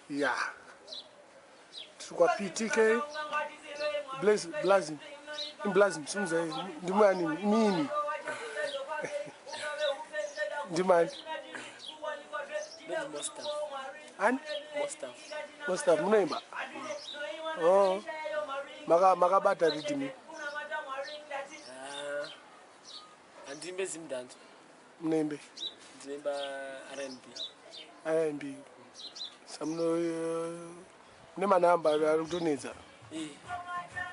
Yeah. Tukwa PTK. Blazing. In Blazing. Sunze. Ndimani. Mini. Ndimani. Mostaff. And? Mostaff. Munemba. Oh. Maga bata ritimi. Andimbe Zimdancehall. Munembe. Zimba R&B. Samno nema namba arutoneza.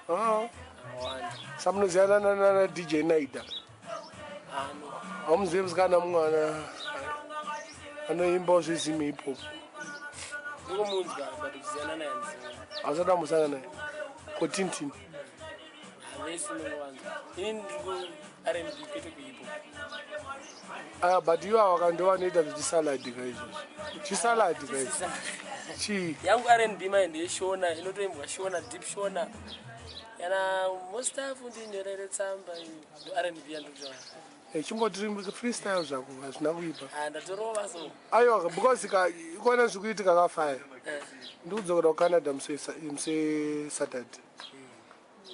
Oh. Samno ziyana na DJ Naida. Omzebs kana mwana. Anoimba zezimi hip hop. Uko munzga but ziyana na yanzi. Azada musana naye. Ko Tintin. Awesi no wanza. Indiko R&B kwetu hip hop. But you are wakandowa noita zvichisalad kaizvo. Chisalad kaizvo. Chi. Yangu R&B mind yeshona inotoimbwa shona deep shona. Yana Mostaff ndinyorere tsamba R&B yandotsva. Chimbotiri freestyle zvako hazvina kuipa. Ndatorova so. Aiwa because ikona zvikuitika kafaya. Ndikudzokera kuCanada muse Saturday.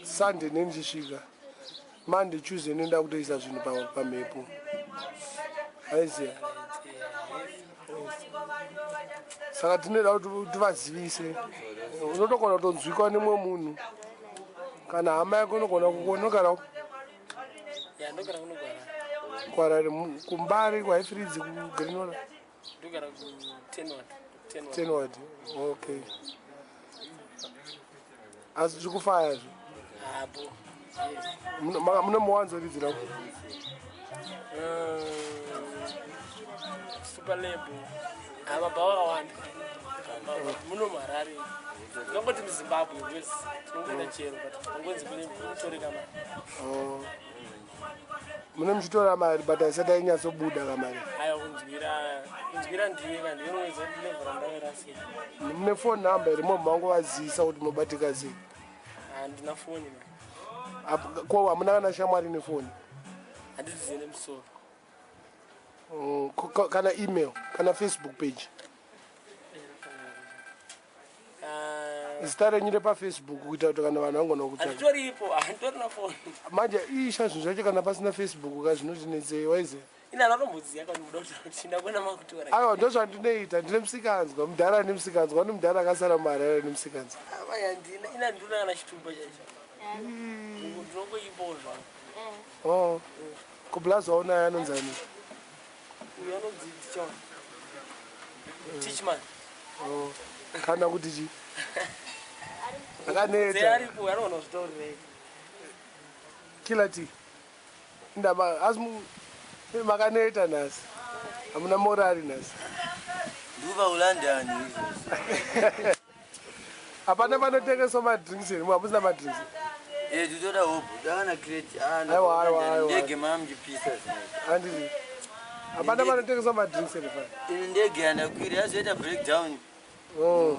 Sunday nendisvika. Monday Tuesday nenda kutoisa zvinhu pamhepo. Aiziya. Saka tinoda kuti tivazivise. Unotogona kutonzwikwa nemumwe munhu. Kana hama yako inogona kukonokana. Ya ndogara kunogara. Kwarari kuMbare kwaifridzi kuGrinola. Ndogara ku 10 ward. Okay. Asi zvekufaya zvo. Hapo. Mune muwanzo ridzira. Super label. Amabawa awanda. Muno Harare. Ngangoti muZimbabwe wese. Tinongenda chero but angonzi kune kutoreka mari. Oh. Mune muchitora mari but aisati ainyatsobuda kamari. Aya kunzwira ndiwe kandi inoweza ndinevhura ndawerasi. Mune phone number iri mangovazivisa kuti munobatika sei. Handina foni mari. Ko hamuna kana shamwari nefoni? Handidzizive nemusoro. Kana email, kana Facebook page. Zita renyu repaFacebook kuita kuti kana vanhu vangona kutsvaka. Handitoripo, handitorina foni. Manje isha zvinhu zvacho kana pasina Facebook kazvinotinetsei waiziya? Ina ndatombodziya kuti muda kuti ndakwena makutora. Aiwa ndozvandinoita ndine musikanzwa mudhara nemusikanzwa une mudhara akasara muHarare nemusikanzwa. Amai handina ina nduna kana chitumba chacho. Ndinongoimbozva. Oh. Kublaza waona anonzani. Uyo anonzi Tichon. Teachman. Oh. Kana kuti chi? Akaneta. Zeripo anoona zvitorire. Kila ti. Ndaba asmu makaneta nasi. Hamuna morali nasi. Nduva ulandani. Apana panotengeswa madrinks ere mwamusina madrinks. Tutoda hope. Dana create Aiwa. Ndege mamji pieces. Andili. Apana panotengeswa madrinks ere fa. Ndege anakwira azoita breakdown. Oh.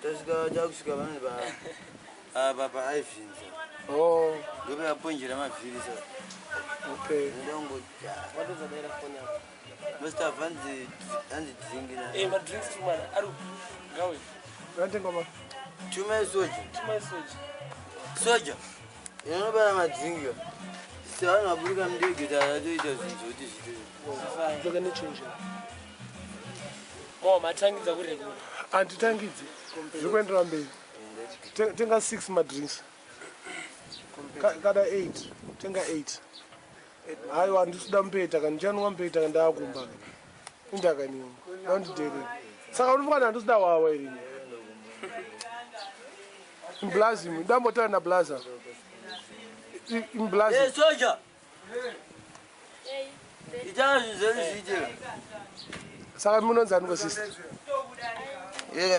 Tasika jakusika vanhu pa Ivins. Oh. Ndobe aponjera mavhiri sa. Okay. Ndongo. Watozadaira foni yako. Mostaff anzi dringira. Madrinks tumana ari gawe. Ndantenga Chuma soja. Soja. Inobara madringira. Sasa naburuka ndege tatoita zvinhu zoti zvito. Ndoka nechange. Matangidza kuri. Anditangidze. Zvikuendera mberi. Tenga 6 madrinks. Kada 8. Tenga 8. Aiwa ndisuda mpeta kana chanwa mpeta ndakumba. Indakaniwa. Ndandidere. Saka unofana ndisuda wawa iri. Imblazi ndambotana na blaza. Imblazi. Soja. Itazi zeli. Saka munonzani ko sister?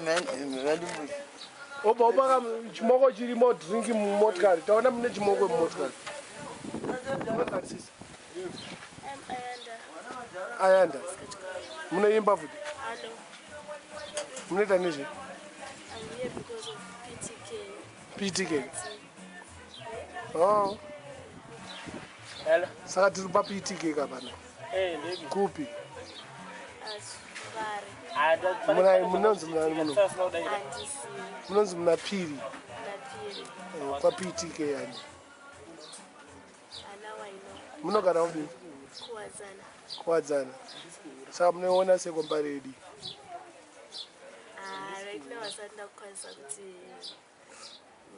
Man. Oba chimoko chirimo drink mumotokari. Taona mune chimoko mumotokari. Ayanda. Munoimba futi? Hello. Munoita nezve? I'm here because of PTK. Oh. Hello. Saka tiri pa PTK kapana. Ndege. Kupi? as Mbare. Munonzi munani muno. Handisi Munonzi munapiri. ndapiri. Kwapitike yani. Now I know. Munogara ubi? Kuwadzana. Kwadzana. Saka munoona sekombaredi. Right now asanda kukwanisa kuti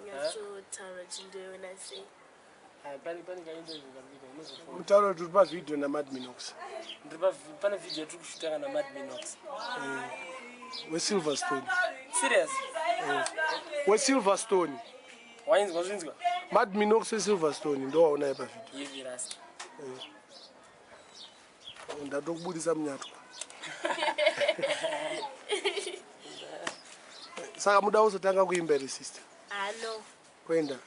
nyatsotaura chindoiona sei. Mutauro turi pavideo naMad Minox. Pane video yatiri kushuta kana Mad Minox. WeSilverstone. Serious? WeSilverstone. Wainzwa zvinzwa? Mad Minox weSilverstone ndo waona pavideo. Yevi rasta. Ndatokubudisa munyatwa. Saka muda uzotanga kuimba ri sister. No. Kwenda.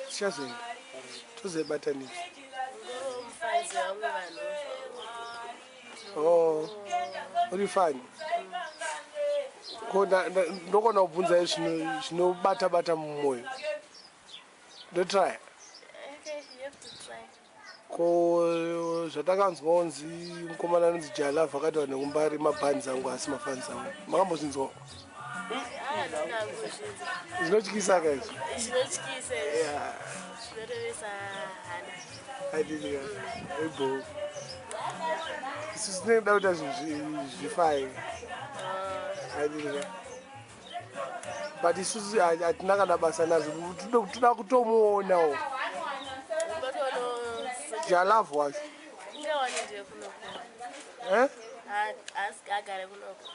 Siyazoenda. Tozebatanisa. Mufanzi vamwe vanhu. Uri fani. Ndokona kubvunza zvinobata mumwoyo. Don't try. Okay, you have to try. Ko zvatakanzwa unzi mukomana anonzi Jalava akati nekumbari mabhanzi angu asi mafanzi angu. Makambozvinzwa? Zvinotyisa kaizvo. Zvinotyisa. Yeah. Zvinorevesa hana. Adilika. Ebo. Isusu tinoda kuita zvinhu zvifaye. Adilika. But isusu hatina kana basa nazvo. Toda kutomuonawo. Jalava wacho. Ndewani kunoko. Agare kunoko.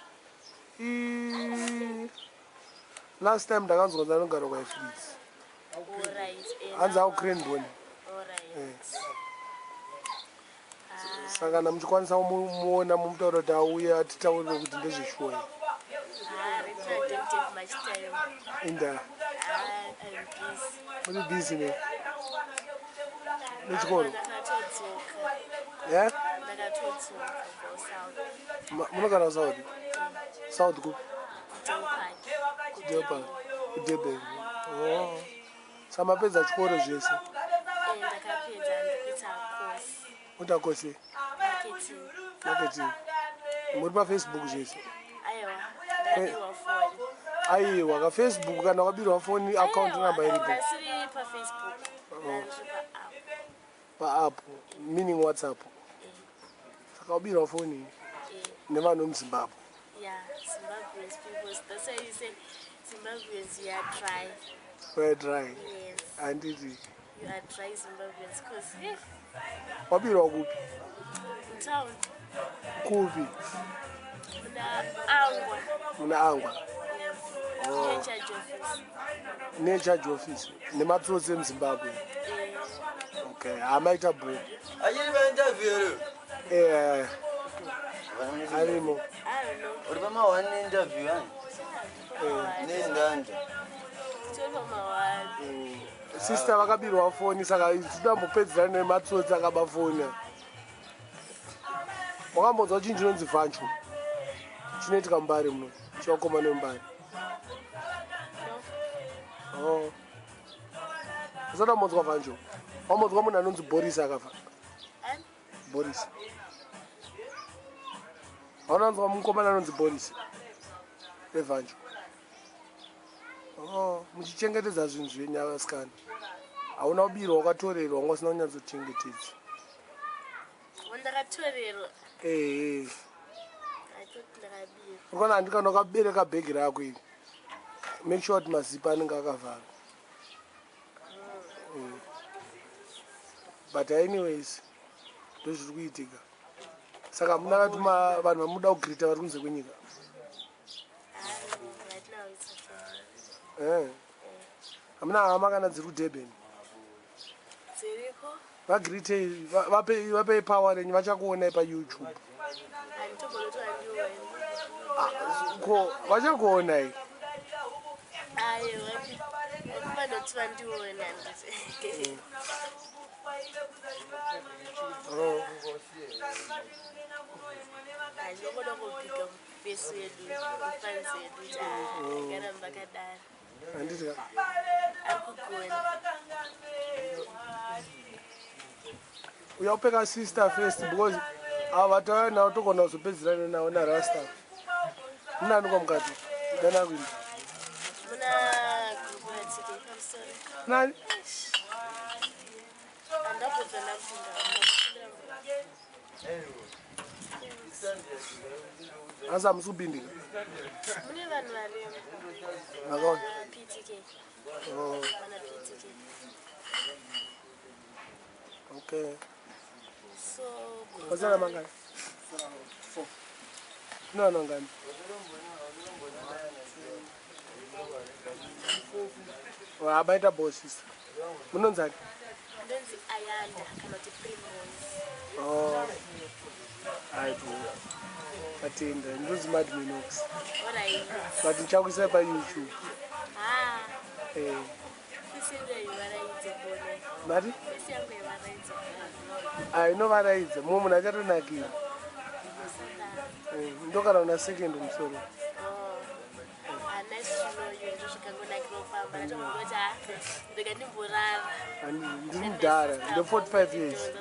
Last time ndakanzwa ndanogara kwaifrits. Alright. Hanzi aukrendoni. Alright. Saka namuchikwanisa kumuona mumutauro kuti auye atitaurire kuti ndezveshuwa. Don't take much time. Inda. I'm busy. Uri busy ne? Nechikoro? Ndakatodzoka. Ndakatodzoka kuSouth. Munogara kuSouth? South ku? Kudelpa. Kudurban. Saka mapedza chikoro zvese? Ndakapedza ndikuita course. Uita course? Marketing. Muri paFacebook zvese? Aiwa, ndabirwa foni. Aiwa, kaFacebook kana wabirwa foni account number iripo? Ndasiri paFacebook. Ndasiri Pa-app, meaning WhatsApp. Saka wabirwa foni nevanhu muZimbabwe? Yeah, Zimbabweans people. That's why you said Zimbabweans, you are dry. We're dry. Yes. Anditi. You are dry Zimbabweans because wabirwa kupi? in town. Kupi? Muna Angwa. Yes. In charge office. Ne-charge office. Nematsotsi emuZimbabwe. Okay, amaita book. Achiri painterview. Arimo. I don't know. Uri pama-one interview ani? Nendanda. Sister vakabirwa foni saka tinambopedzera nematsotsi akabafona. Wakambonzwa chinhu chinonzi Vanchu? Chinoitika Mbare muno. Chivakoma neMbare. Usati wambonzwa Vanchu? Wambonzwa munhu anonzi Boris akafa? Boris. Haunanzwa mukomana anonzi Boris? Evanchu. Muchichengetedza zvinhu zvenyu vasikana. Hauna kubirwa wakatorerwa wanga usina kunyatsochengetedza. Ndakatorerwa. Ukana handikana wakabereka bhegi rako iri. Make sure kuti mazipa anenge akavhara. But anyways, ndozviri kuitika. Saka muna vatuma vanhu vamuda kugirita vari kunze kwenyika. Right now it's okay. Hamuna hama kana dziri kuDurban? Dziriko? Vagirite, vape power renyu vachakuonai paYouTube. Ko vachakuonai? Aiwa, vanoti vandiona nditi. Ndinoda kubika mupesu yedu, mufanzi yedu, akaramba akadaro. Handiti Arikugona. uyapeka sister first because avataya nawo togona kuzopedzerana nawo narasta munani kwamukati dana kwini nani asa musubindika mune vanhu varimo akaona PTK oh vana PTK okay so wazana mangani 4 no ngani wa abaita bosses munonzani ndonzi ayanda kana kuti primrose oh aipo atenda ndozi mad Minox alright but nchakuisa pa YouTube isinga ivaraidze kone mati isinga ivaraidze inovaraidza mumwe munhu achatonakira ndokana una second musoro ndiri mudhara ndo 45 years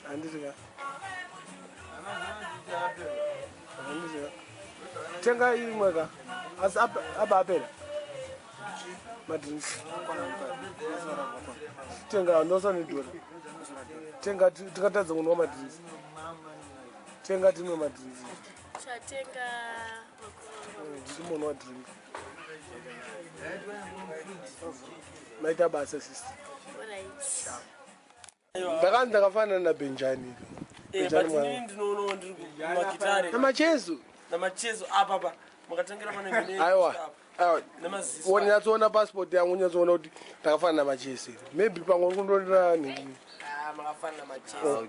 handisika tenga imweka asi apa apera madrinks tenga ndosanidhora tenga tikatadza kunwa madrinks tenga tinwe madrinks ndimunwa drink maita basa sister ndakanzi ndakafanana nabenjani namachezo apapa makatangira pane aiwa wonyatsoona passport yangu unyatsoona kuti ndakafanana namachesi maybe pamwe uri kundonera nhingi makafanana machezo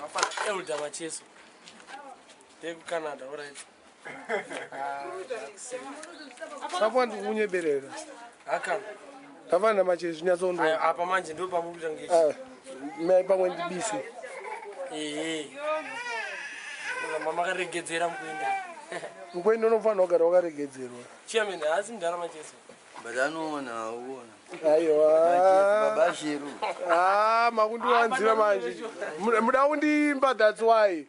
makafanana elder machezo ndekucanada right safuwa ndikunyeberera akana ndafanana namachesi unyatsoona apa manje ndo pamukuita ngechi mai pamwe ndibise makaregedzera mukuenda mukuenda unofanira kugara wakaregedzerwa chairman asi mudhara macheso but anoona uona aiwa babashiru makundiwanzira manje muda kundiimba that's why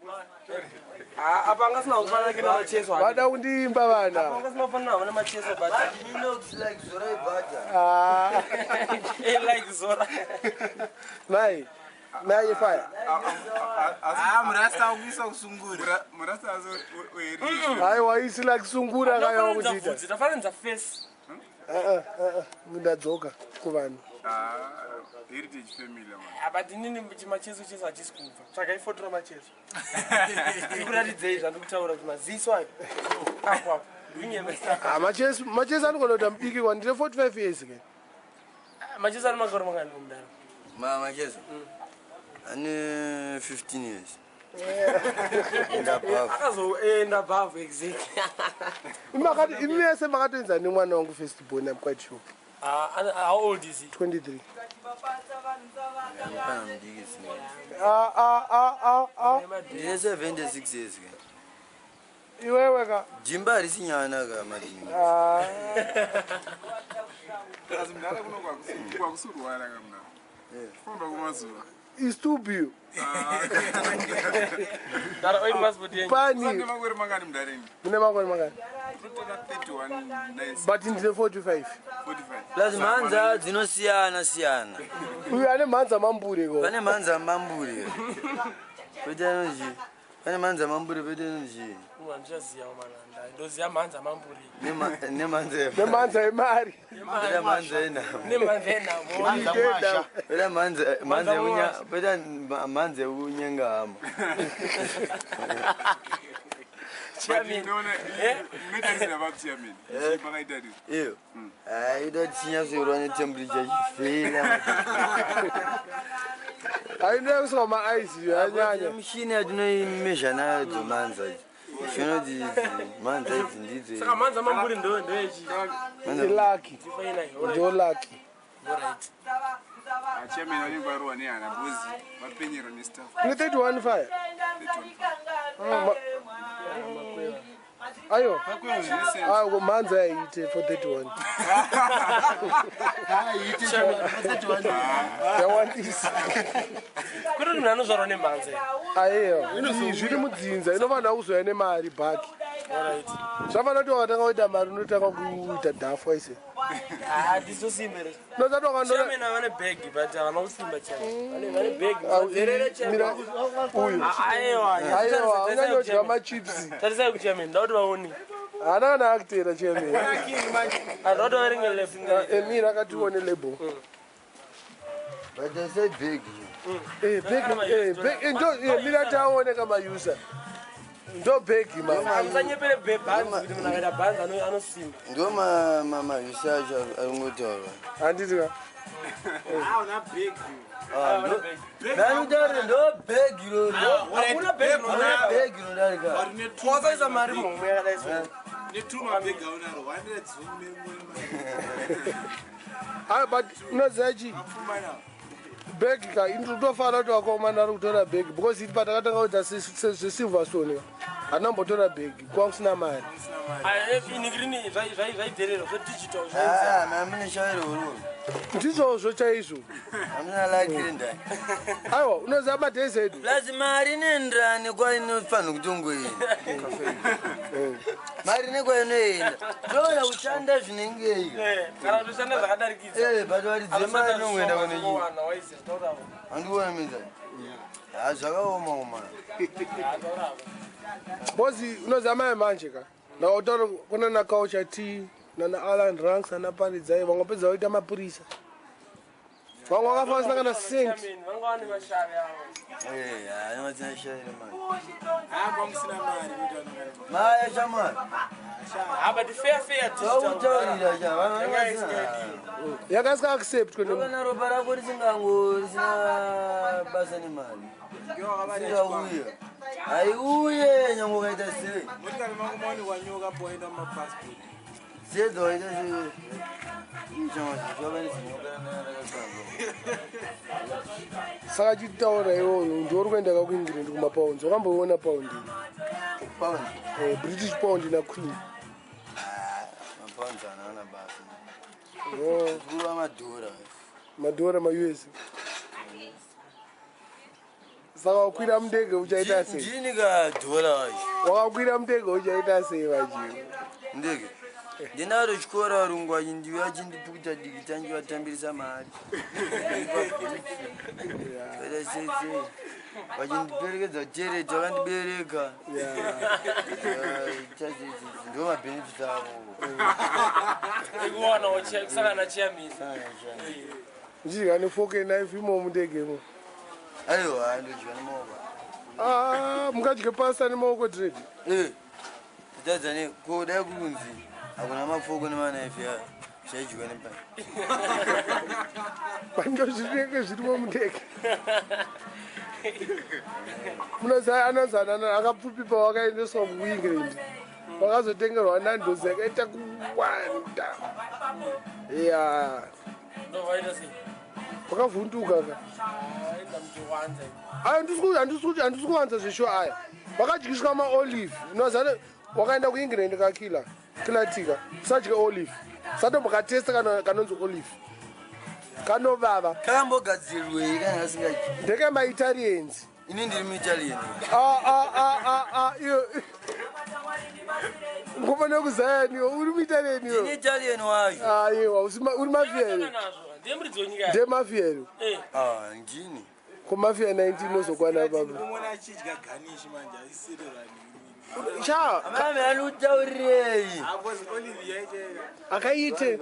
apa angasina kufanana kena macheso vada kundiimba vana angasina kufanana vana macheso but Minox like Zora Ibata like Zora mai fire murasta ukisa kusungura murasta azo oeri aiwa isi like sungura kaya kuchita tafananza face ndadzoka kuvanhu heritage family man but inini macheso cheso hachisi kubva saka ifotora macheso ndikuratidzei zvandikutaura kuti maziso ayo apo macheso anogona kuita mudiki kwandire 45 years ke macheso ani makore mangani mudaro macheso ane 15 years akazoenda above exactly imi mese makatoenza nemwana wangu first born, I'm quite sure. How old is he? 23. Yes, 76 years. Iwewe ka Jimba arisinyana ka madini. azimdala kunokwa kusurwara kamna famba kumazuva is too big. Dara oil passport yenyu. Pani. makore mangani mdareni Mune makore mangani? 31 nice But in the 45. 45 Lazima manza dzinosiyana. Uyu ane manza mambure ko. Pane manza mambure. Pedanoji. Pane manza mambure pedanoji. Uwanjaziya umananda. Ndoziya manza mambure. Nemanza emari. Peda manza ena. Nemanza ena. Peda manza unyenga hama. chairman medicine about chairman bakaita this Iyo. Ida tinya zero ne temperature ifela. Ayina kusoma ice yanyanya. Machine adinoimeasure nayo dzomanza. Shino di manza idzi. Saka manza mambure ndo echi. Lucky. Ndo lucky. Alright. chairman alingwarwa neana bozi vapenyero nestaff Ni 31 fire. Ayo. Ah, manza aite for 31. Aite for 31. Yawandisa. Kuri munhu anozvarwa nemhanza. Ayo. Zviri mudzinza inofana kuzoya nemari bhaki. Alright. Zvafana kuti wakatanga kuita mari unotanga kuita dhafu aise. Ah, ndizosimba ere. Nozati wakandora. Chairman avane bag but havana kusimba chairman. Vane bag. Wedzera chairman. Uyu. Aiwa, unandodya machips. Tarisai kuchairman, ndauti vaone. Hana kana akutera chairman. Ndauti varinge left. Emira akatione label. But I said big. Big. Ndo mira taone kama user. Ndo begi man. Musanyepere bands kuti munhu akaita bands anosimba. Ndo mama Usher aringotaura. Handiti. Hauna big. Ndari ndo big iro. Hakuna bag Una big iro ndarika. wakaisa mari mumwe yakadai so. Netuma big haunaro. 100 zumwe. Ah, but unozachi. Bag ka indotofana kuti wakaomana ari kutora bag because it patakatanga kuita sesilverstone anombotora bag kwanga kusina mari. Iningrini zvaiderera zvedigital. Ah, mamine shairo uro. Ndizvozvo chaizvo. Amina lakiri ndai. Aiwa unoziva madhezi edu. Plus mari nendani kwainofanira kutongoenda. Mari nekwainoenda. Ndona kushanda zvinenge ika. Kana kushanda zvakadarikidza. But waridze mari inongoenda kune nyika. Wana waise taurawo. Andikuona midza. Ah, zvakaoma. Bozi unoziva mai manje ka. Ndakautaura kuna na culture tea nana Alan Ranks ana Paridzai vangopedza kuita mapurisa. Vamwe vakafa vasina kana cent. Vanga vane mashavi avo. Anotina shairo mari. Kwamusina mari. Maya shamari. But fair Tautaurira shamari. Yakaska accept kune. Kana ropa rako risina basa nemari. Singauya. Aiuye nyango kaita sei. Motikari mangu maoni wanyoka poenda mapassport. Sedo waita sei. Saka chitaura iwoyo ndori kuenda kuIngland kumapounds. Wakamboona pound. Pound. British pound na queen. Mapounds anaona basa. Oh, Madura. Madura ma US. Saka wakwira mudege uchaita sei? Ndini ka dola wacho. Wakakwira mudege uchaita sei vaji? Ndege. Ndinaro chikora rungwa ndiwa chindiputa diki tanji watambirisa mari. Era sese. Vachindiperekedza tere takandibereka. Ndo mabenefits avo. ikuwana kusaka nachiyamisa. Njika nefoke knife imo mudegemo. Aiwa ndodya nemaoko. Ah, mukadya pasta nemaoko dread. Tadzane kodai kunzi hakuna mafoko nemanaifi ya zvaidyiwa nepai. Pandio zvinenge zvirimo mudege. Munoziva anonzana akapfupipa wakaendeswa kuIngland. Wakazotengerwa nandozi yakaita kuwanda. Yeah. Ndovaita sei? Wakavhunduka ka. Aenda muchiwanza. Handisi kuwanza zvesho aya. Vakadyiswa maolive. Unoziva wakaenda kuIngland kakila tika sadya olive. Satomukatesta kanonzi olive. Kanovava. Kakambogadzirwei kana asingadyi. Ndeke maItalians. Ini ndiri muItalian. Iyo. Ngomane kuzayani uri muItalian yo. Ini Italian wayo. Aiwa, uri mafia here. Ndiye mafia here. Ngini. Kumafia 19 uzokwana baba. Ndimona achidya ganishi manje ayisererani. Cha, Mame anutaurei. Because Olive yaite. akaite.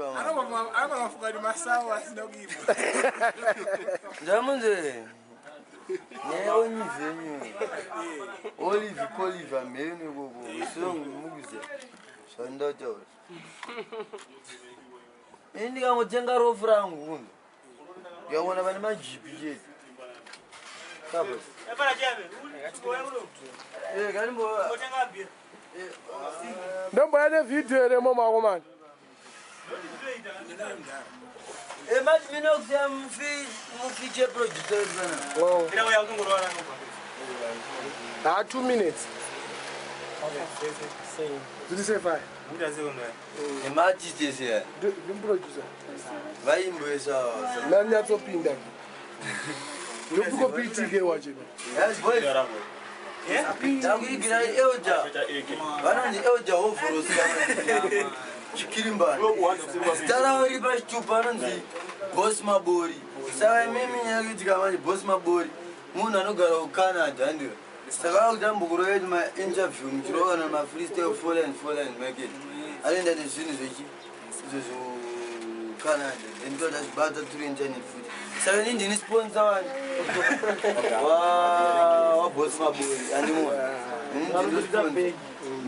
Anomafuka ni masawa asina kuipa. Ndamunze. Neonyivenyu. Olive amene gogo. Songo muguze. Sandotaura. Ndikangotenga rofu rangu kuno. Ndikaona pane majipi chete. Kabos. Ndomboya nevidhiyo here momako mani. Mati Minox ya mufiche producer bana. Wow. 2 minutes. Sim. Did you say fire? The artist is here. The producer. Vai embora. Nanya to pinda. You go PTK watching. Yes, boy. Tangu igira Hwezha. Bana ni Hwezha ofuro Chimimba. Stara ori ba chupana ndi boss mabori. Sawa mimi nyagitika manje boss mabori. Munhu anogara kuCanada ndio. Saka kudambukuro yedu ma interview mchirova na ma freestyle foreign market. Alenda the zvinhu zvechi izvo Canada. Ndio ndazvibata turi internet food. Saka ndini sponsor wani. Wa boss mabori andimona.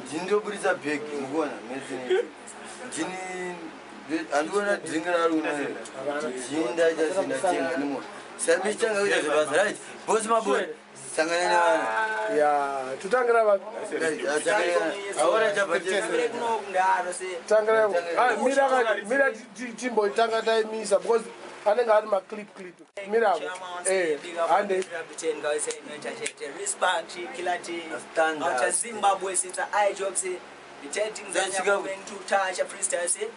Ndindo burisa bag ngona mezini. Jini andona dringa runa. Jinda jasinda tenga ndimona. Sami changa kuita zvabasa right. Boss mabori. Sangana wana. Ya, tutangira ba. Ahora chapati. Tangira. Mira timbo tanga dai misa because anenge ari ma clip. Mira. Ande. Respect kilati. Out Zimbabwe since I jobs the chatting going to touch a freestyle say.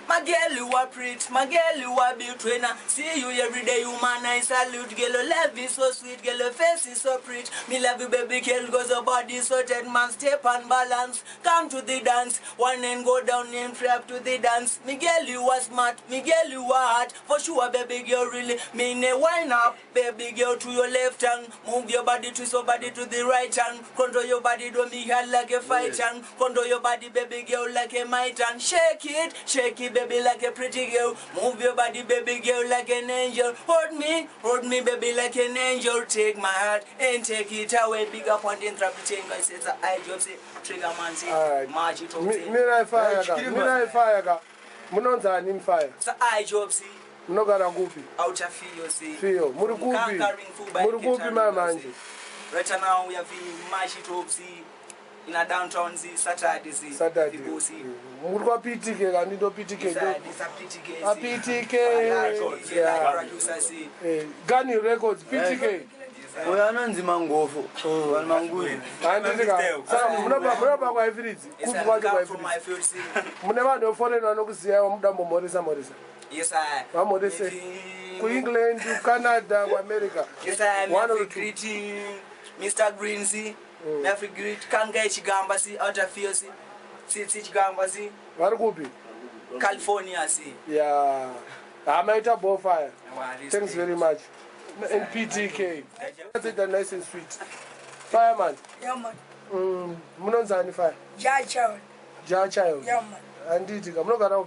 My girl, you are pretty, my girl, you are beautiful. See you every day, you man, I salute. Girl, your love is so sweet, girl, your face is so pretty. Me love you, baby girl, cause your body is so tight, man, step and balance. Come to the dance, one and go down and trap to the dance. Me girl, you are smart, me girl, you are hot. For sure, baby girl, really, me ne wind up. Baby girl, to your left hand, move your body, twist your body to the right hand. Control your body, do me hand like a fight hand. Control your body, baby girl, like a might hand. Shake it, baby, like a pretty girl. Move your body, baby girl, like an angel. Hold me, baby, like an angel. Take my heart and take it away. Big up on the interpretation. I said, I just say, trigger man, say, march it up. Mira fire. Munonza ni fire. So I just see. Mnogara gupi. Outer field, see. Field. Murugupi manje. Right now we have march it up, see. In a downtown, see, Saturday. People see. Murukwa PTK, kandido PTK. It's a PTK. A PTK. Yeah. Gunhill Records, PTK. Oya anonzi mangofu. Wani manguri. Andika. Saka munaba kwa ifiriti. Kufu kwa ifiriti. Muneba ndo foreign wanokuziya mudambo morisa. Yes, I. Wamorese. Ku England, to Canada, to America. Yes, I. One of the greeting Mr. Greensy. Every greet can't get Chigamba, see, out of field, see. Chigamba, see. Magribhi. California, see. Yeah. I'm at a bonfire. Thanks very much. And PTK. That's it, nice and sweet. Fireman. Yeah, man. Munonza ni fire. Child. Yeah, man. And DJ, I'm not gonna.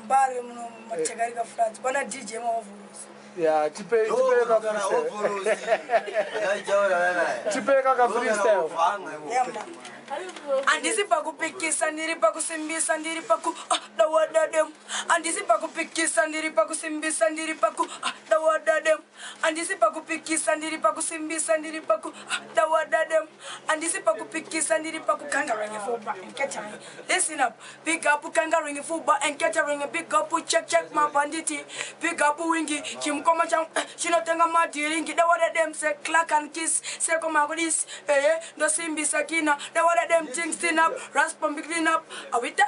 Mbare muno machagarika France. Bana DJ mavuruzi. Yeah, tipe ka freestyle. Yeah, man. Andisipa kupikisa ndiripa kusimbisa ndiripa ku dawadadem. Andisipa kupikisa ndiripa kusimbisa ndiripa ku dawadadem. Andisipa kupikisa ndiripa kusimbisa ndiripa ku dawadadem. Andisipa kupikisa ndiripa ku kangaroo fuba and catering. Listen up, pick up kangaroo fuba and catering. Pick up check my banditi. Pick up wingy chimkoma chang chinotenga madiringi dawadadem se clack and kiss se koma kulis ndo simbisa kina dawadadem them things clean up, raspam be clean up. Awita,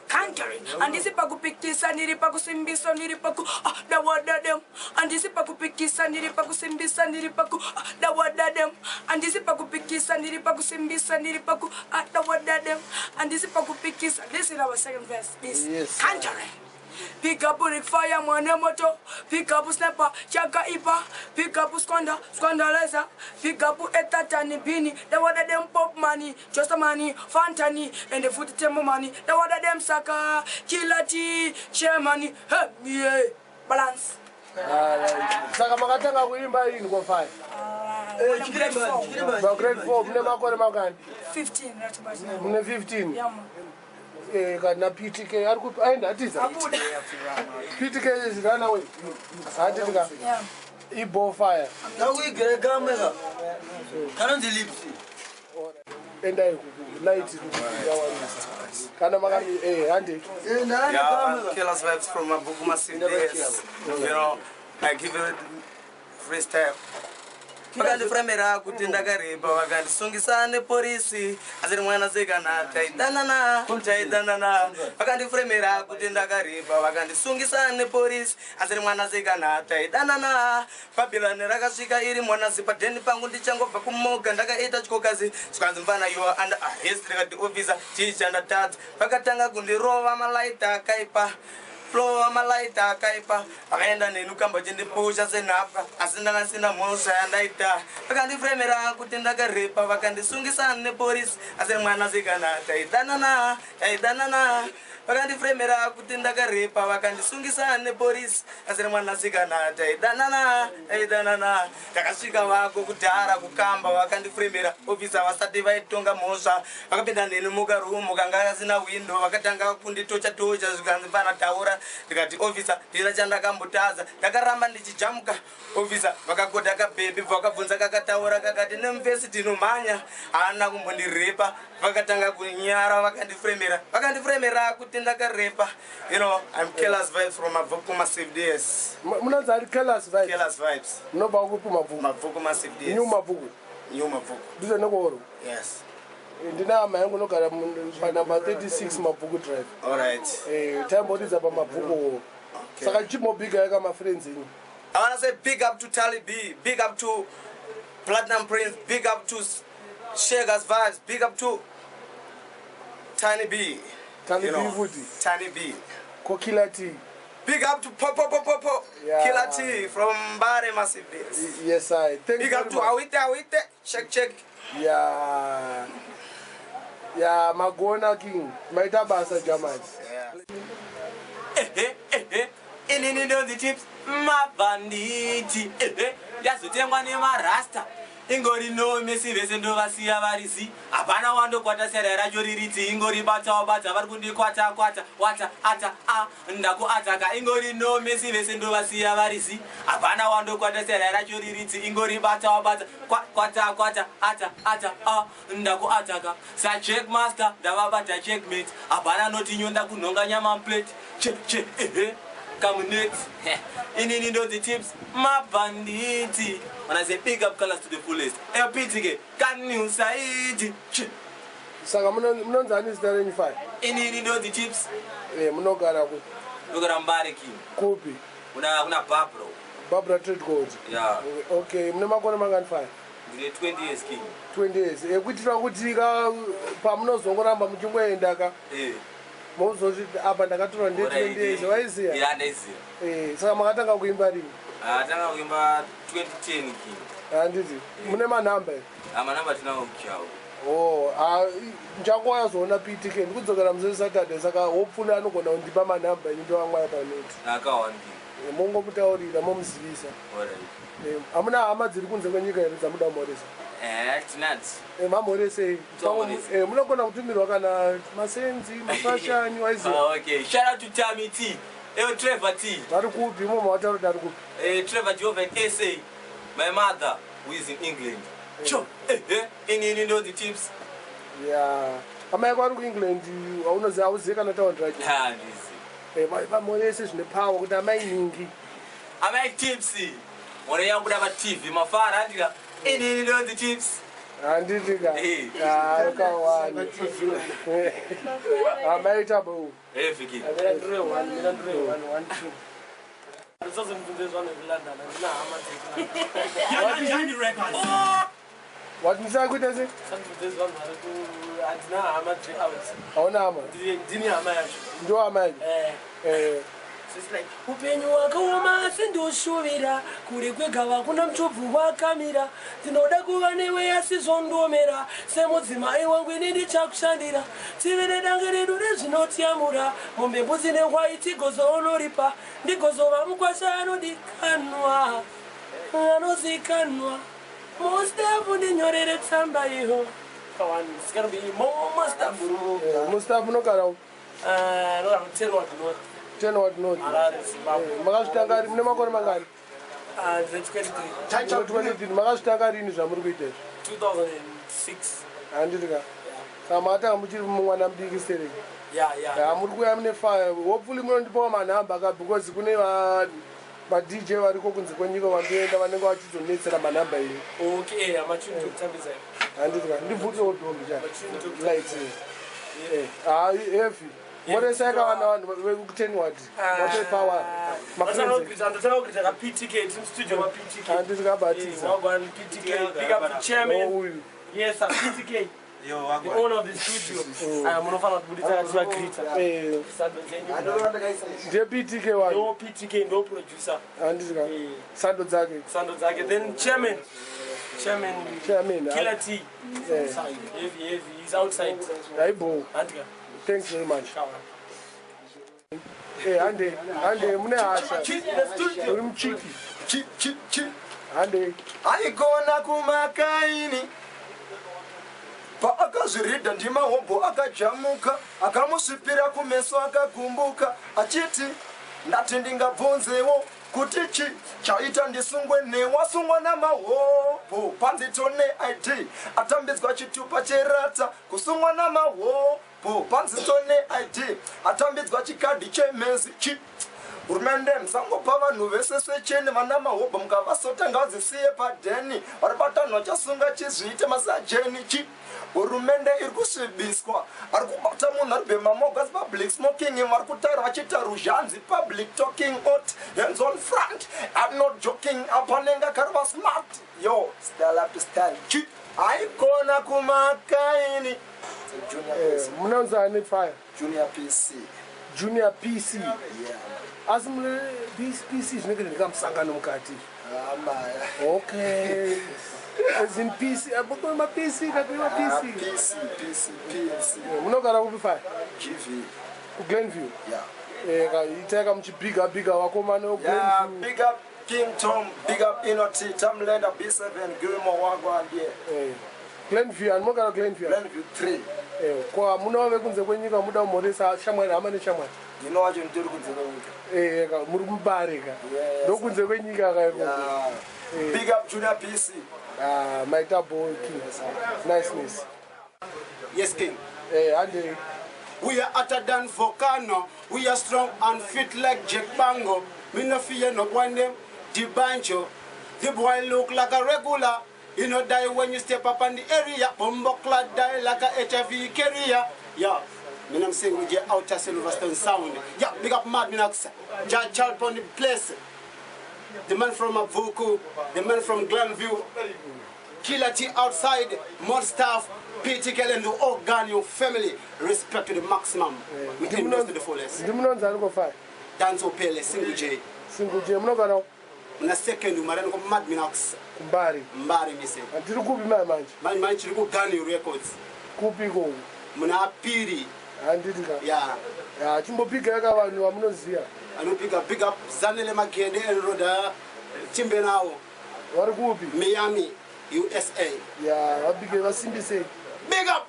conquering. And this is Paku Pikis and Niripaku Simbis and Niripaku, the word them. And this is Paku Pikis and Niripaku Simbis and Niripaku, the word them. And this is Paku Pikis and Niripaku Simbis and Niripaku, the word them. And this is Paku Pikis. This is our second verse. This conquering. Pick up Rick Fire, Monemoto, pick up Snapper, Chaka Ipa, pick up Scandalizer, pick up Etatani Bini, the water them pop money, just a money, Fantani, and the foot temple money, the water them Saka, Kilati, Chair money, yeah, balance. Saka Makatanga will buy in go five. Grade 4, never 15, that's about 15. Yeah, na PTK ari kupi aenda atiza PTK is run away atika ibo fire na we gere kamera kana ndilipsi enda light kana magani ande Killers vibes from a book massive days. You know, I give it freestyle. vakandifuremera kuti ndakarepa vakandisungisa nepolisi asi mwana sekana taidanana vakandifuremera kuti ndakarepa vakandisungisa nepolisi asi mwana sekana taidanana bhabhirani rakasvika iri mwanazi padheni pangu ndichangobva kumoga ndakaita chikokazi zvikanzi mfana iwa under arrest rikati officer chii chandatadza vakatanga kundirova malaita akaipa malaita akaipa vakaenda neni kamba chindipusha senhapwa asi ndanga sina mhosva yandaita vakandifuremera kuti ndakarepa vakandisungisa nepolisi asi mwana sekana taidanana vakandifuremera kuti ndakarepa vakandisungisa nepolisi asi mwana sekana taidanana ndakasvika vako kudhara kukamba vakandifuremera ofisa vasati vaitonga mhosva vakapinda neni mukarumu kanga kasina windo vakatanga kunditocha zvikanzi fana taura ndikati ofisa ndina chandakambotadza ndakaramba ndichijamuka ofisa vakagodha kabhebhi vakabvunza kakataura kakati nemufesi tinomhanya haana kumbondirepa vakatanga kunyara vakandifuremera kuti ndakarepa. You know, I'm Keller's Vibes from Mavoko Massive Days. Munazari Keller's Vibes? Keller's Vibes. No Mavoko Mavoko Massive Days. New Mavoko? New Mavoko. Duze nokoro? Yes. Ndina ama yangu nokara pa number 36 Mavoko Drive. Alright. Time body zapa Mavoko. Okay. Saka chimo big yaka my friends in. I want to say big up to Tally B, big up to Platinum Prince, big up to Shagger's Vibes, big up to Tiny B. Tiny B Woody. Tiny B. Kokila T. Big up to Popo. Yeah. Killer T from Mbare Massive Days. Yes, I. Thank big you up to Awite. Check. Yeah. Yeah, Magona King. Maita Basa Jamas. Yeah. Inini ndo the tips mabanditi yazotengwa nemarasta ingori no mesi vese ndo vasiya varisi hapana wandokwata sera racho ririti ingori bata vari kundikwata wata ata ndakuataka ingori no mesi vese ndo vasiya varisi hapana wandokwata sera racho ririti ingori bata kwata ata ndakuataka sa check master ndavabata checkmate hapana noti nyonda kunhonga nyama plate che come next. Inini know the tips, my banditi. When I say pick up colors to the fullest, LPTK, can you say it? Saka munonzani is there any five? Inini know the tips. Munogara ku. Lugara Mbare king. Kopi. Una Barbara trade gold. Yeah. Okay, mnemakona mangani 5. 20 years king. 20 years. Kuitira kuti ka pamunozongoramba muchingwenda ka. Mozoti apa ndakatora ndeti ndezi waiziya? Yeah, ndaiziya. Saka makatanga kuimba rini? Tanga kuimba 2010 king. Handiti. Mune manhamba ere? Manhamba tinawo kuchawo. Njango wazoona PTK ndikudzokera musi Saturday saka hopefully anogona kundipa manhamba ndovamwaya paneti. Akawandi. Mongomutaurira momuzivisa. Hamuna hama dziri kunze kwenyika here dzamuda kumhoresa? Tinati. Mamhoresei? Munogona kutumirwa kana masenzi, mafashani waiziya? Okay, shout out to Tammy T. Trevor T. Vari kupi imomo wataura kuti ari kupi? Trevor Joven SA. My mother who is in England. Sure. You know the tips. Yeah. Amai yako ari kuEngland hauziye kana taundira chi? Handizi. Vamhorese zvine power kuti amai ningi. Amai tipsy. Mwana yangu dava TV mafara handika. You know the tips. Handiti ka. Ukawani. Amaita bo. Fiki. What ndisa kuita se? Hauna hama? Ndini hama yacho. Ndo hama yacho? It's like upenyu wakaoma sindoshuvira kuri kwegava kuna mchobvu wakamira tinoda kuva newe asizondomera semudzimai wangu ini ndichakushandira tivene dange redu rezvinotiamura mombe mbudzi nengwai tigozoonoripa ndigozova mukwasha anodikanwa anozikanwa Mostaff ndinyorere tsamba iyo kawani it's gonna be more Mostaff Mostaff unogara no I'm telling what you know 10 what not? Harare, Zimbabwe. Makazvitanga rini? Mune makore mangani? 23. Makazvitanga rini zvamuri kuita? 2006. Handiti ka. Saka makatanga muchiri mwana mudiki stereki? Yeah. Muri kuuya mune fire. Hopefully munondipawo manhamba ka because kune DJ variko kunze kwenyika vandoenda vanenge vachizonetsera manhamba ino. Okay, amachuni kutambisa. Handika ndibvunzewo dombi cha. Light. Heavy. Moresa yakawanda vanhu vekutenwa wati. What power. Magribhi andotaka kuita ka PTK team studio ma PTK. Handikabatisa. Wagwan PTK. Big up the chairman. Yes, PTK. The owner of the studio. Munofana kubudisa katiwa greeter. Ndiye PTK wani. No PTK, no producer. Handika. Sando dzake. Then chairman. Killer T. Heavy. He's outside. Aibo. Handika. Thanks very much. Ande mune hasha. Uri muchiki. Chip. Ande. Aigona kumakaini. Paakazvirida ndima hobho akajamuka akamusvipira kumeso akagumbuka achiti ndati ndingabvunzewo kuti chi chaita ndisungwe newasungwa namahobho panzito neid atambidzwa chitupa cherata kusungwa namahobho panzito neid atambidzwa chikadhi chemezi chi hurumende musangopa vanhu vese swecheni vana mahobho mukavasota ngavadzisiye padheni vari patanhu vachasunga chizviite masajeni chi hurumende iri kusvibiswa ari kubata munhu ari bhema mogas public smoking vari kutaura vachiita ruzhanzi public talking out hands on front I'm not joking apanenge akarova smart yo style up to style chi aikona kumakaini munonzani fire junior PC asi mune PC zvinenge ndikamusangano mukati. Okay. As in PC, ma PC, PC. Munogara kupi fire? GV. Glenview. Yeah. Iteka muchibiga wakomana Glenview. Yeah, big up King Tom, big up Inoti, Tamlenda B7, Gilmore Wagwan there. Glenview, and Mogara Glenview. 3. Kwa munove kunze kwenyika muda umoresa shamwari hamane shamwari. You know what you're doing kunze kwenyika? Muri Mbare ka. Ndo kunze kwenyika ka. Big up Junior PC. My boy King. Niceness. Yes, King. Ande. We are hotter than volcano. We are strong and fit like Jack Bango. We no fear no one name, the banjo. The boy look like a regular. You know die when you step up in the area. Bombo clad die like a HIV carrier. Yeah. I'm saying we get outer Silverstone sound. Yeah, big up Mad Minox. Judge out on the place. The man from Avuku, the man from Glenview. Killer T outside, Mostaff, PTK and the whole Gunhill family. Respect to the maximum. We can to the fullest. Dance Opele, Single J. Mnogano. Na second, Marango Mad Minox. Mbare, me say. Until Kupi my mind. My mind should go Gunhill Records. Kupi go. Muna Piri. Yeah. Chimbo pick a one, I'm not here. I don't pick up Zanele Makede and Roda Timbenao. What Kupi? Miami, USA. Yeah, I'll be a simple say. Big up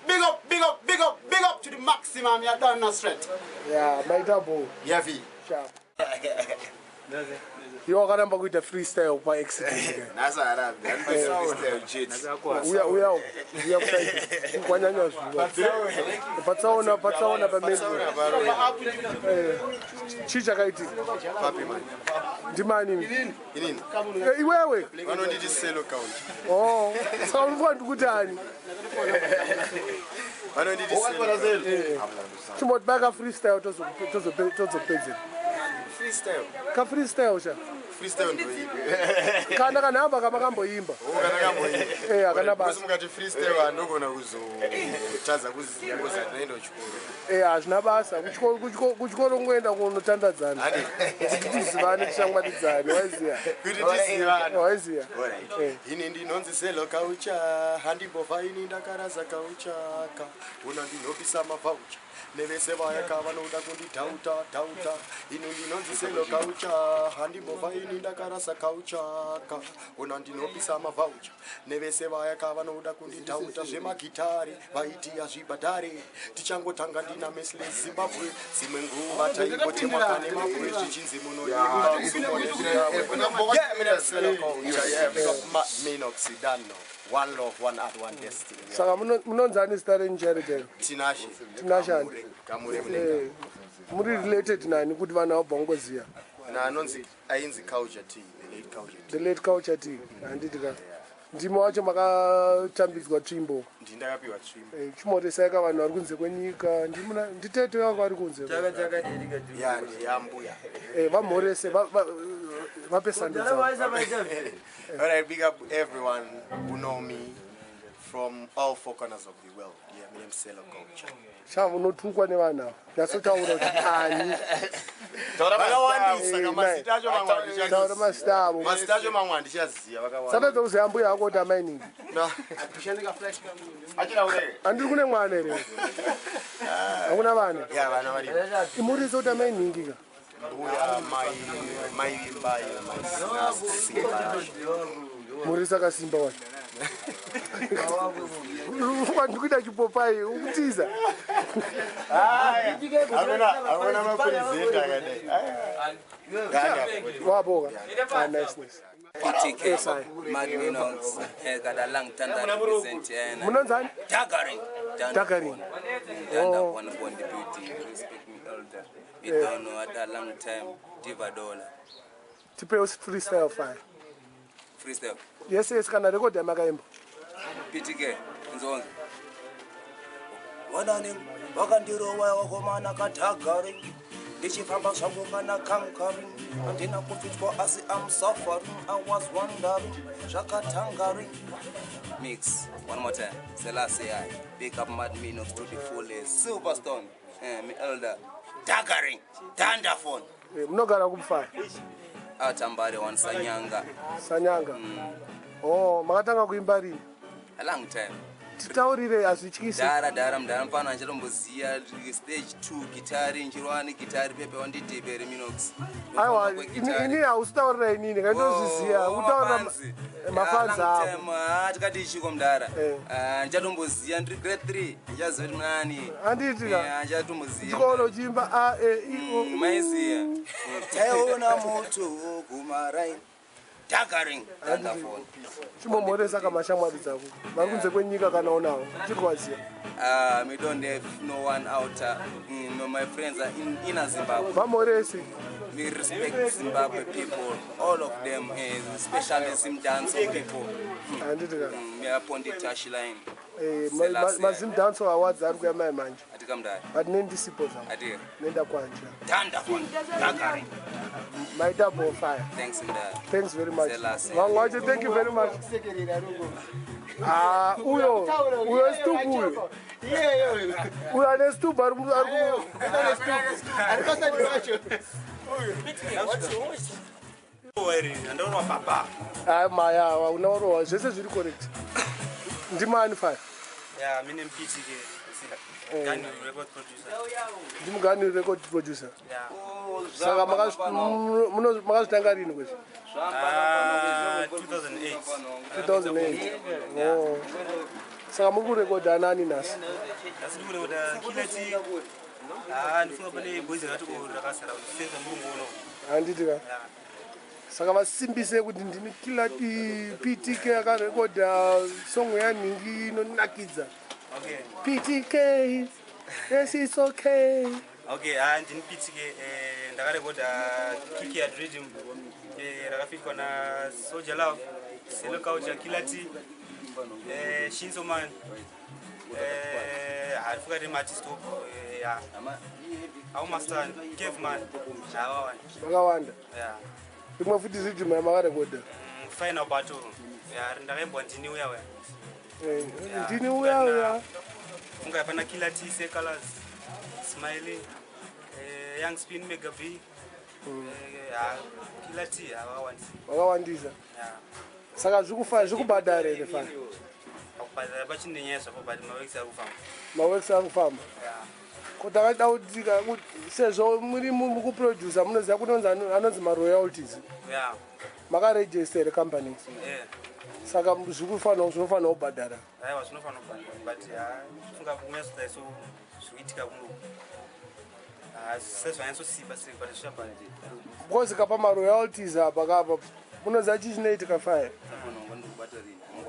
to the maximum. You're done no straight. Yeah, my double. Yavi. Sharp. You are going to with a freestyle by accident. That's Arab. Freestyle jets. We are Patsaona Chicha kaiti. Papi man. Dimani. Inini. Iwewe. Wano nditi sell account. Oh, so mfana kutani. Wano nditi sell. Chimotbaka freestyle tozo page. Freestyle. Ka freestyle sha. Freestyle ndo hivi. Kana kanamba kama kamboimba. Kana kamboimba. Akana basi. Mukati freestyle andogona kuzochaza kuziyoza naendo chikoro. Azvina basa. Kuchikoro ngoenda kunotandadzana. Kuti tizivane kushamwaridzana, waiziya. Kuti tizivane. Waiziya. Ini ndinonzi selo kaucha, handibova ini ndakaraza kauchaka. Una ndinopisa mavaucha. Nevese vayaka vanoda kunditauta. Ini ndinonzi selo kaucha, handibova ini ndakarasa kauchaka. Una ndinopisa mavaucha. Nevese vayaka vanoda kunditauta zvemagitari, vaiti azvibhadhare. Tichangotanga ndina mesle Zimbabwe, dzimwe nguva taingotemwa kane mabwe zvichinzi munoimba Minox done. One love, one art, one destiny. Saka munonzani stare njerejere. Tinashe. Muri related nani kuti vana vabva ngoziya. Na anonzi ainzi culture tea, the late culture tea. The late culture tea. Handiti ka. Ndimo wacho makatambidzwa tsvimbo. Ndindakapiwa tsvimbo. Chimotesaka vanhu vari kunze kwenyika. Nditete wako vari kunze. Ya, ndiyambuya. Vamhorese vapesando dzavo. All right, big up everyone who know me from all four corners of the world. Yeah, my name is Selo Culture. Chavo unotukwa nevanhu ava. Nyasotaura kuti ani. Vakawandisa kamasita acho mamwe andichaziva. Taura masita avo. Masita acho mamwe andichaziva vakawandisa. Saka dzokuzayambuya ako kuti amainingi. Handiri kune mwana here. Hakuna vana. Yeah, vana vari. Imurisa kuti amainingi ka. Mbuya mai vimbai mai Murisa kasimba wacho. Ndikuita chipopai ukutiza. Hakuna mapresenta akadai. Waboka. Niceness. PTK, Minox, got a long time that represent. Munonzani? Tagaring. Danda one upon the beauty, respect me elder. You don't know at a long time, diva dollar. Tipeos freestyle fire. Freestyle. Yes, kana record yamakaimba. PTK, nzonzo. Wadanim, wakandirowa wakomana katagaring. Ndichifamba zvangu kana conquering. Andina kufitwa as I'm suffering. I was wondering, zvakatangari. Mix, one more time. Selassie I. Pick up Mad Minox to the fullest. Superstone, me elder. Tagaring, Thunderphone. Mnogara kumfaya. Mbare one Sanyanga. Sanyanga. Oh, makatanga kuimbari. A long time. Titaurire azvityisi. Dara mfana anchilomboziya stage 2 guitar inchirwani guitar pepe wandidebere Minox. Aiwa, ini hausitaurira inini kandoziziya. Utaurira mafanza. Tikati ichiko mdara. Ndichatomboziya ndiri grade 3. Ndichaziva kuti mnani. Handiitika. Ndichatomboziya. Chikolo chimba a e i o. Maiziya. Taiona moto kumarai. Tagaring, Thunderphone. Chimomoresa kamashamwari dzako. Vari kunze kwenyika kana unawo. Chikwaziya. We don't have no one out. My friends are in Zimbabwe. Vamorese. We respect Zimbabwe people, all of them, especially Zimdancehall people. Handitika. We are upon the touch line. Zimdancehall awards ari kuyamai manje. Atikamdari. But nendisipo zavo. Atiri. Nenda kwanja. Thunderphone. Tagaring. My double fire. Thanks, Mbare. Thanks very much. Selassie. Wangwaje, thank you very much. Uyo stubu uyo. Uyo ane stubu ari maya unaorowa zvese zviri correct. Ndimani fire? Yeah, my name is PTK. Gunhill record producer. Gunhill record producer. Yeah. Saka makazvitanga rini kwezvi? 2008. 2008. Oh. Saka muri kurekodha nani nhasi? Asi ndiri kurekodha Kilati. Ndifunga pane Gweja rakasara kufeza murungu uno. Handitika. Saka vasimbise kuti ndini Kilati PTK akarekodha song yanhingi inonakidza. Okay. PTK. Yes, it's okay. Okay, ndini PTK ndakarekodha Kiki ya Dream. Rakafikwa na Soldier Love, Selo Culture, Kilati, Shinzo Man. Alifuka the artist of yeah. Au Master Cave Man. Wakawanda. Yeah. Imwe futi zidima makarekodha. Final battle. Yeah, ndakaimbwa ndini uya we. Ndini uya. Funga pana Kilati, Say Colors, Smiling, Young Spin Magribhi. Kilati wakawandisa. Saka zvikubhadhara here fana. Akubhadhara pachinenyeso but mawekisi akufamba. Mawekisi akufamba. Kuti akaita kuti sezvo muri mukuproducer munoziva kuti anonzi maroyalties. Makaregister companies. Saka zvinofanira kubhadhara. Aiwa zvinofanira kubhadhara but funga kumesa so zviitika kuno. Because kapa maroyalties apa kapa munoziva chii chinoitika fire.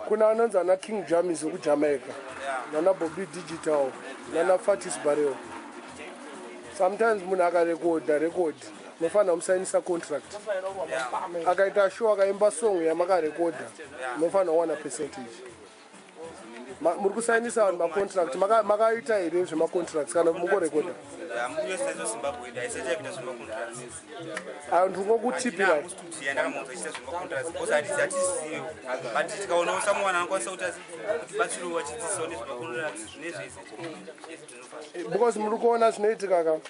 Kuna anonzi ana King James wekujamaica, nana Bobby Digital, nana Fatis Barrel. Sometimes munhu akarekodha mufana umsainisa contract akaita show akaimba song yamakarekoda mufana wana percentage muri kusainisa vanhu macontract makaita here zvemacontracts kana mungorekoda ndingokutipira because muri kuona zvinoitika ka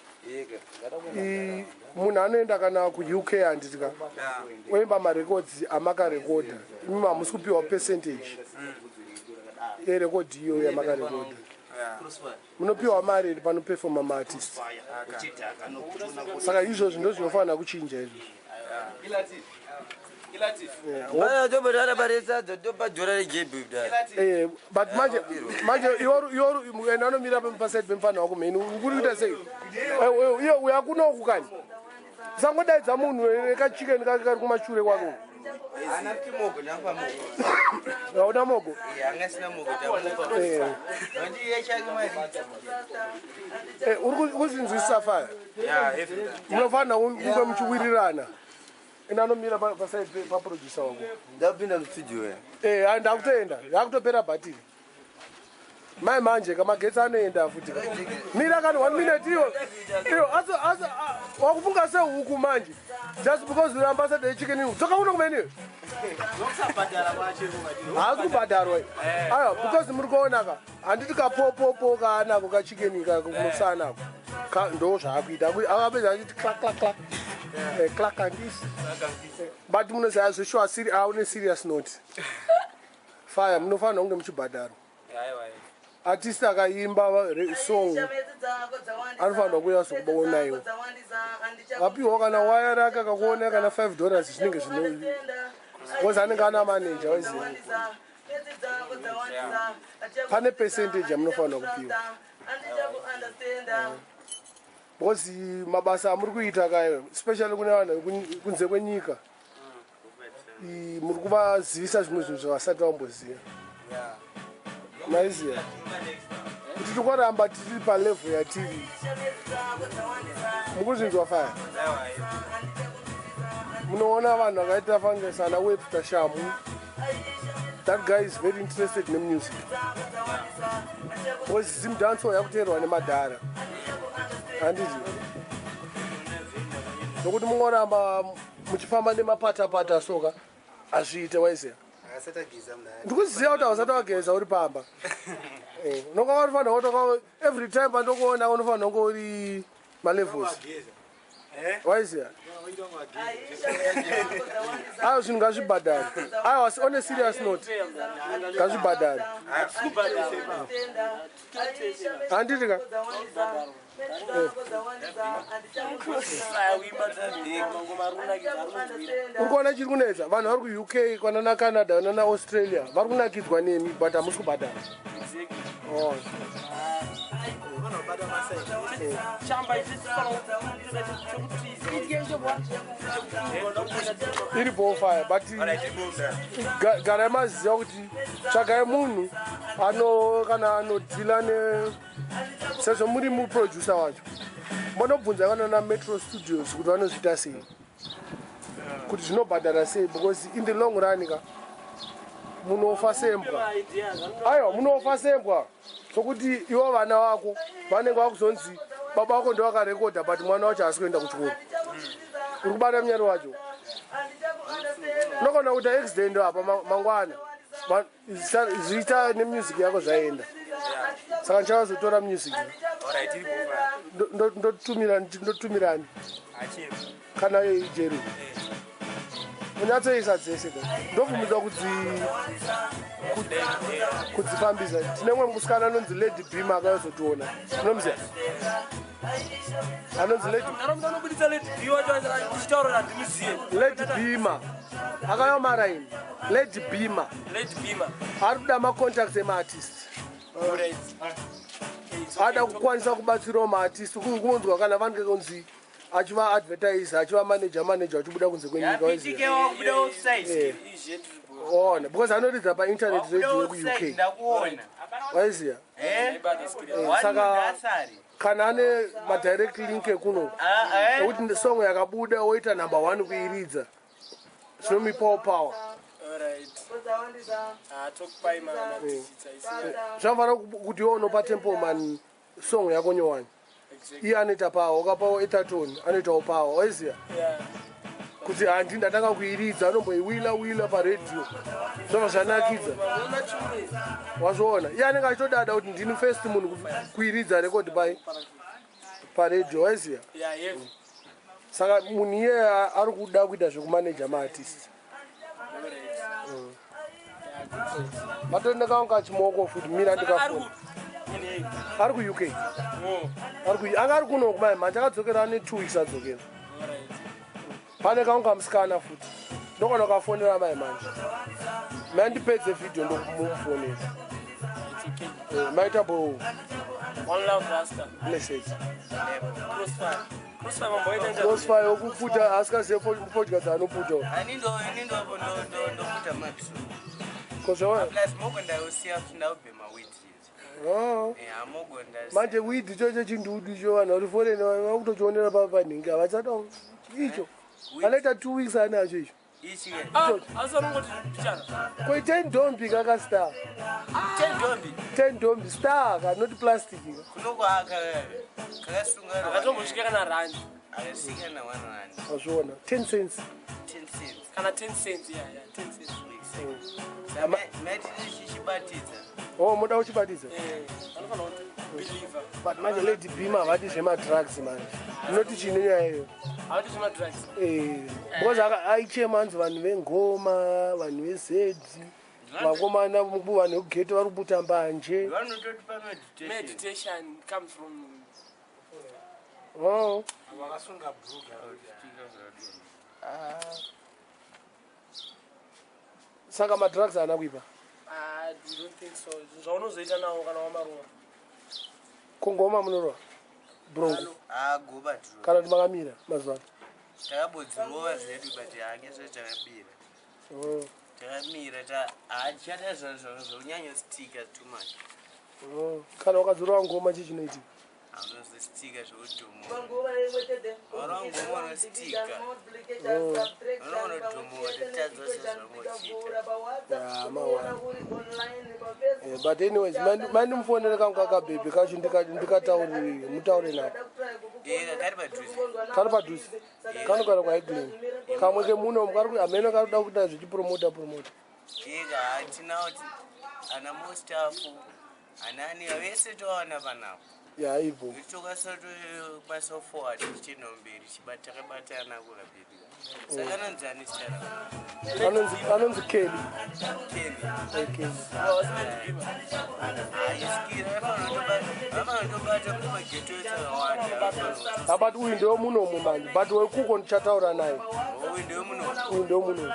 munhu anoenda kana kuuk handitika oimba marecords amakarekoda imi hamusi kupiwa percentage yerekodi iyo yamakarekoda munopiwa mari panopefoma maartist saka izvozvo ndo zvinofanira kuchinja izvo but manje enda anomira pasaidi pemufana wako mheni uri kuita sei iyo uyakunoku kani usangodaidza munhu ekachikeni kake kari kumashure kwako hauna mogo uri kuzinzwisisa faya munofanira kunge muchiwirirana ina anomira pasaidi paproducer wako ndapinda mustudio ndakutoenda yakutopera bhatiri mai manje kamagetsi anoenda futi mira kana 1 minute iyo wakufunga sehuku manje just because uri ambassador yechicken inu dzoka uno kumeniyo haasi kubhadharwa aiwa because muri kuonaka handiti kapopopo kaanako kachicken kakumusana ndo zvaakuita akapedza achiti clack handisi but munoziva zveshuwa aune serious note fire munofanira kunge muchibhadharwa artist akaimba song anofanirwa kuyaso kubaonaiwo apiwa kana waya rake akakuona kana $5 zvinenge zvino because anenge ana manager waziva pane percentage yamunofanirwa kupiwa because mabasa amuri kuita kayo especially kune vanhu kunze kwenyika muri kuvazivisa zvimwe zvinhu zvavasati vamboziva maiziva kuti tikoramba tiri palevel yatiri mukuzvinzwa faya munoona vanhu vakaita fangesana webster shamu that guy is very interested nemusic because Zimdancehall yakuteerwa nemadhara handiti nokuti mungoramba muchifamba nemapatapata soka azviite waiziva ndikuziva kuti hausati wageza uri pamba noka warifanira kutoka every time pandokuona unofanira kunge uri malevels waiziva aiwa zvinhu ngazvibhadhari aiwa on a serious note ngazvibhadhari handitika uri kuona chiri kunetsa vanhu vari kuuk kwanana canada vanana australia vari kunakidzwa nemi but hamusi kubhadhara iri bofire but garai maziva kuti tsvagai munhu kana anodhila sezvo muri muproducer wacho mbonobvunza vanana metro studios kuti vanozviita sei kuti zvinobhadhara sei because in the long run ka munofa sembwa aiwa munofa sembwa sokuti ivo vana vako vanenge vakuzonzi baba vako ndo vakarekodha but mwana wacho haasi kuenda kuchikoro uri kubata munyari wacho unogona kuita accident apa mangwana zviita nemusic yako zvaenda saka ndichavazotora music ndotumirani kana ijeri unyatsoisa dzese ndobvumidza kudzifambisa tine mwe musikana anonzi lady beam akayozotiona unomuziva anonzi lady beam akayomaraini lady beam ari kuda macontacts emaartist ada kukwanisa kubatsirawo maartist kunzwa kana vanenge kunzi achiva advertise achiva manager achibuda kunze kwenyika ona because anoridza painternet radio yeku UK waiziya saka kana ane madirect link ekuno ekuti song yakabuda woita number 1 kuiridza zvinomupawo power zvanofanira kuti iwe unopa temple man song yako nyowani iye anoita power ukapawo etatoni anoitawo power waiziya kuti handi ndatanga kuiridza anomboiwila paredhiyo zvava zvanakidza wazviona iye anenge achitodada kuti ndini first munhu kuiridza rekodi paredhiyo waiziya saka munhu iye ari kuda kuita zvekumaneja maartist matondekanga chimaoko futi mina ndikafunda ari kuuk anga ari kuno kumai manje akadzokera ne 2 weeks adzokera pane kaunga musikana futi ndokona ukafonera mai manje mandipedze video ndokumumufonera maita bo message crossfire okuputa asikaziye podcast anoputa manje widi chocho chindudu cho vanhu vari foreni vakutochionera papanhingi havachada icho anoita 2 weeks anacho icho koi 10 ndombi kakastar 10 ndombi star ka not plastic azviona 10 cents kana 10 cents yeah 10 cents muda uchibatidza but manje lady bima havati zvemadrugs manje inoti chine nyaya iyo because aichemanzi vanhu vengoma vanhu vezedzi vakomana vanhu vekugete vari kubuta mbanje meditation comes from saka madrugs haana kuipa I don't think so. Zvaunozoita nawo kana wamaruwa kungoma munorwa brongo kana kuti makamira mazuva takabodzirova zvedu but hange takabira takamira hachata zvaunyanyostika too much kana ukadzorova ngoma chichinoitika haunozostika zvoudhumo ora ngoma unostika unonodhumo titadzwa sezvamochita but anyways mandimufonere kangu kakabhebhi kacho ndikataurire mutaure napo kari padhuze kanogara kwaiglen kamwe kemuno hamene karuda kuita zvichipromota ega hatinauti ana Mostaff anani vese towana panapo yaibo tokasatokwanisa forward tichienda mberi takabatana kurabhebhika saka anonzani stara anonzi Kelly but uyu ndewo munomu manje but wekuko ndichataura naye uyu ndewo munomu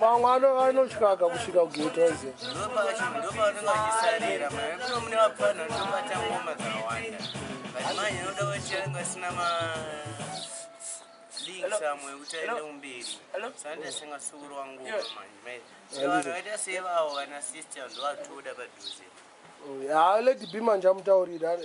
vamwe anotyaka kusvika kugeto waiziva ndopaanongachisarira kuno mune vapana ndobata ngoma dzakawanda but manje noda kuchiranga sina links amwe ekuti aende kumberi sandasingasungurwa ngoma manje vanhu vaita sevavo kana sister ndovatoda padhuze lady bima njamutaurira